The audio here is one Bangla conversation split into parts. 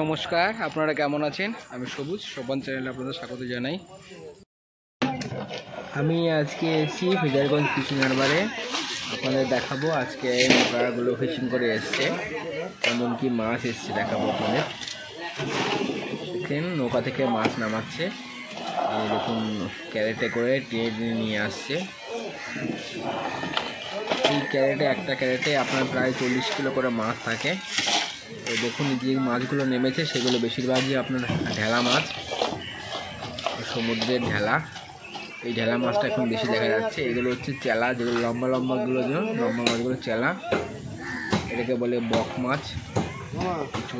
নমস্কার, আপনারা কেমন আছেন? আমি সবুজ সোপান চ্যানেলে আপনাদের স্বাগত জানাই। আমি আজকে এসেছি ফিজারগঞ্জ ফিশিং হারবারে। আপনাদের দেখাবো আজকে নৌকাগুলো ফিশিং করে এসছে, এমনকি মাছ এসছে দেখাবো আপনাদের। দেখেন নৌকা থেকে মাছ নামাচ্ছে, দেখুন ক্যারেটে করে টেনে নিয়ে আসছে। এই ক্যারেটে একটা ক্যারেটে আপনার প্রায় 40 কিলো করে মাছ থাকে। দেখুন যে মাছগুলো নেমেছে সেগুলো বেশিরভাগই আপনার ঢেলা মাছ, সমুদ্রের ঢেলা। এই ঢেলা মাছটা এখন বেশি দেখা যাচ্ছে। এগুলো হচ্ছে চেলা, যেগুলো লম্বা লম্বাগুলো, লম্বা মাছগুলো চেলা, এটাকে বলে বক মাছ। কিছু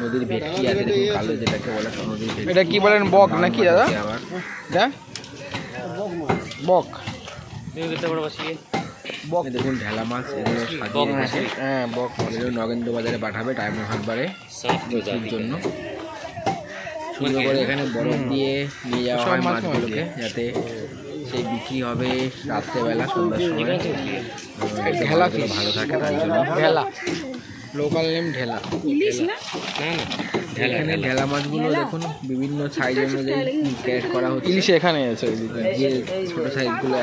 নদীর ভেটকি আছে দেখুন কালো, যেটাকে বলে নদীর ভেটকি। এটা কি বলেন, বক নাকি দাদা? আবার বক বক দেখুন ঢেলা মাছ, এগুলো সাজিয়ে রেখেছে। হ্যাঁ, বক এগুলো নগেন্দ্র বাজারে পাঠাবে ডায়মন্ড হারবারে বিক্রির জন্য। সুন্দর করে এখানে বরফ দিয়ে নিয়ে যাওয়া হয় মাছগুলোকে, যাতে সেই বিক্রি হবে রাত্রেবেলা সন্ধ্যার সময়, ঢেলা ভালো থাকে তার জন্য। ঢেলা লোকাল নেম ঢেলা। এখানে ঢেলা মাছগুলো দেখুন বিভিন্ন সাইজ অনুযায়ী ক্যারেট করা হচ্ছে। ইলিশ এখানে আছে, যে ছোটো সাইজগুলো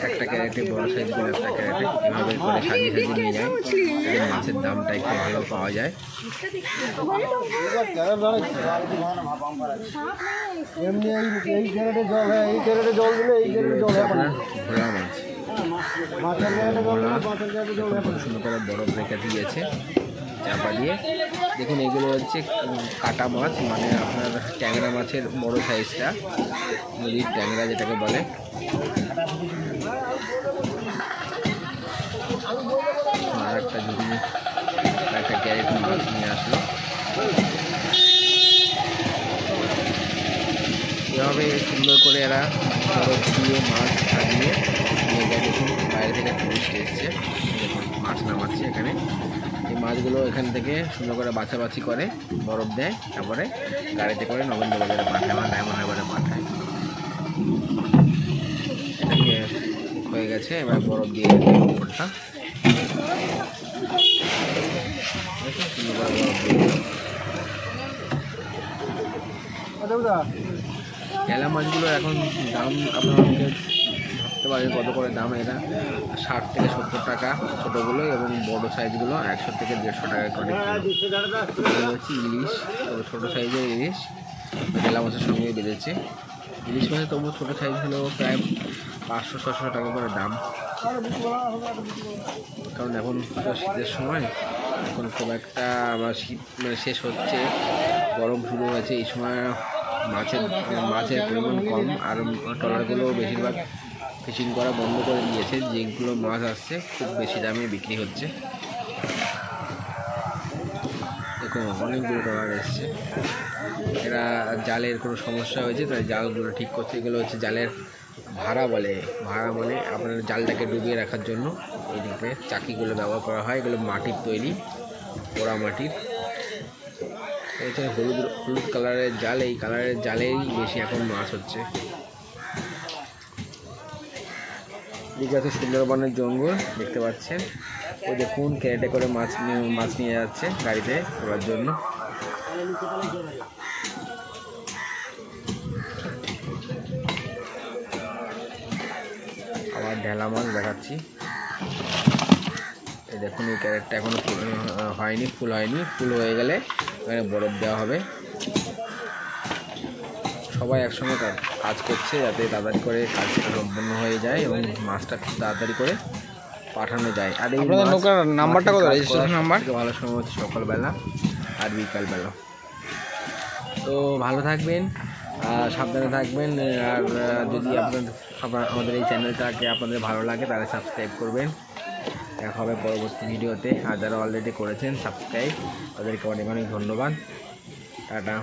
একটা ক্যারেটে, বড় সাইজগুলো একটা ক্যারেটে, এভাবে করে সাজিয়ে সাজিয়ে নিয়ে যায়। মাছের দামটা একটু ভালো পাওয়া যায়। ভোলা মাছ সুন্দর করে বরফ রেখে দিয়েছে চাপা দিয়ে। দেখুন এগুলো হচ্ছে কাটা মাছ, মানে আপনার ট্যাংরা মাছের বড় সাইজটা, নদীর ট্যাংরা যেটাকে বলে। আর একটা যদি একটা ক্যারেট মাছ নিয়ে আসলো, এভাবে সুন্দর করে এরা বরফ দিয়ে মাছ সাজিয়ে নিয়ে যায়। দেখুন বাইরে থেকে টুরিস্ট এসছে, মাছ নামাচ্ছে এখানে। এই মাছগুলো এখান থেকে সুন্দর করে বাছাবাছি করে বরফ দেয়, তারপরে গাড়িতে করে নগেন্দ্র বাজারে পাঠায় বা ডায়মন্ড হারবারে পাঠায়। এটাকে হয়ে গেছে, এবার বরফ দিয়ে উপরটা সুন্দর করে বরফ দিয়ে। ঢেলা মাছগুলো এখন দাম আপনাদেরকে ধরতে পারেন কত করে দাম। এটা 60 থেকে 70 টাকা ছোটোগুলো, এবং বড়ো সাইজগুলো 100 থেকে 150 টাকা করে। এগুলো হচ্ছে ইলিশ, তবে ছোটো সাইজের ইলিশ ঢেলা মাছের সঙ্গে বেঁধেছে। ইলিশ মাছের তবু ছোটো সাইজ হলেও প্রায় 500-600 টাকা করে দাম, কারণ এখন শীতের সময়, এখন খুব একটা আবার শীত মানে শেষ হচ্ছে, গরম শুরু হয়েছে। এই সময় মাছের পরিমাণ কম, আর ট্রলারগুলো বেশিরভাগ ফিশিং করা বন্ধ করে দিয়েছে। যেগুলো মাছ আসছে খুব বেশি দামে বিক্রি হচ্ছে। দেখুন অনেকগুলো ট্রলার এসছে, এরা জালের কোনো সমস্যা হয়েছে তাই জালগুলো ঠিক করছে। এগুলো হচ্ছে জালের ভাড়া বলে আপনার জালটাকে ডুবিয়ে রাখার জন্য এই দিকে চাকিগুলো ব্যবহার করা হয়। এগুলো মাটির তৈরি, পোড়া মাটির। এটা হলুদ কালারের জাল, এই কালারের জালেই বেশি এখন মাছ হচ্ছে। এদিকে আছে সুন্দরবনের জঙ্গল, দেখতে পাচ্ছেন। ওই দেখুন ক্যারেটে করে মাছ নিয়ে যাচ্ছে গাড়িতে তোলার জন্য। আবার ঢেলা মাছ দেখাচ্ছি। এই দেখুন এই ক্যারেটটা এখনো হয়নি, ফুল হয়নি। ফুল হয়ে গেলে এখানে বরফ দেওয়া হবে। সবাই একসঙ্গে কাজ করছে যাতে তাড়াতাড়ি করে কাজটা সম্পন্ন হয়ে যায় এবং মাছটা খুব তাড়াতাড়ি করে পাঠানো যায়। আর এই নৌকার নাম্বারটা কত, রেজিস্ট্রেশন নাম্বার? ভালো সময় হচ্ছে সকালবেলা আর বিকালবেলা। তো ভালো থাকবেন, সাবধানে থাকবেন। আর যদি আমাদের এই চ্যানেলটাকে আপনাদের ভালো লাগে তাহলে সাবস্ক্রাইব করবেন। দেখা হবে পরবর্তী ভিডিওতে। আর যারা অলরেডি করেছেন সাবস্ক্রাইব, তাদেরকে অনেক অনেক ধন্যবাদ। টাটা।